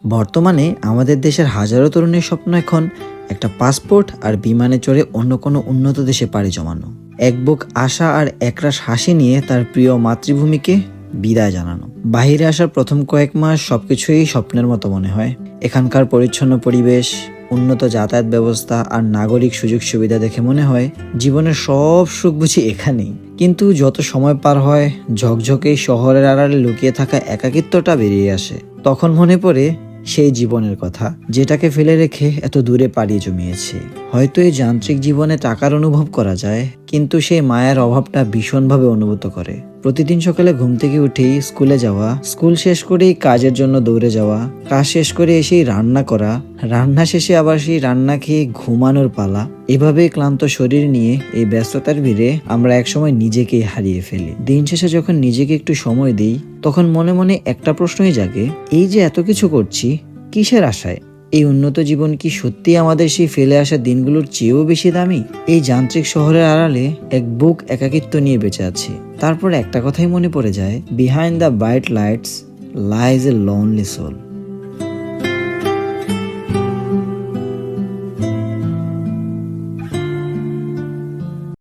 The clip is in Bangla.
বর্তমানে আমাদের দেশের হাজারো তরুণের স্বপ্ন এখন একটা পাসপোর্ট আর বিমানে চড়ে অন্য কোনো উন্নত দেশে পাড়ি জমানো, এক বুক আশা আর একরাশ হাসি নিয়ে তার প্রিয় মাতৃভূমিকে বিদায় জানানো। বাহিরে আসার প্রথম কয়েক মাস সবকিছুই স্বপ্নের মতো মনে হয়। এখানকার পরিচ্ছন্ন পরিবেশ, উন্নত যাতায়াত ব্যবস্থা আর নাগরিক সুযোগ সুবিধা দেখে মনে হয় জীবনের সব সুখ বুঝি এখানেই। কিন্তু যত সময় পার হয়, ঝকঝকে শহরের আড়ালে লুকিয়ে থাকা একাকিত্বটা বেরিয়ে আসে। তখন মনে পড়ে সেই জীবনের কথা, যেটাকে ফেলে রেখে এত দূরে পাড়ি জমিয়েছে। হয়তো এই যান্ত্রিক জীবনে টাকার অনুভব করা যায়, কিন্তু সেই মায়ের অভাবটা ভীষণভাবে অনুভূত করে। প্রতিদিন সকালে ঘুম থেকে উঠেই স্কুলে যাওয়া, স্কুল শেষ করেই কাজের জন্য দৌড়ে যাওয়া, কাজ শেষ করে এসেই রান্না করা, রান্না শেষে আবার সেই রান্না খেয়ে ঘুমানোর পালা। এভাবে ক্লান্ত শরীর নিয়ে এই ব্যস্ততার ভিড়ে আমরা একসময় নিজেকেই হারিয়ে ফেলি। দিন শেষে যখন নিজেকে একটু সময় দিই, তখন মনে মনে একটা প্রশ্নই জাগে, এই যে এত কিছু করছি, কিসের আশায়? এই উন্নত জীবন কি সত্যি আমাদের সেই ফেলে আসা দিনগুলোর চেয়েও বেশি দামি? এই যান্ত্রিক শহরের আড়ালে এক বুক একাকিত্ব নিয়ে বেঁচে আছি। তারপর একটা কথাই মনে পড়ে যায়, behind the bright lights lies a lonely soul.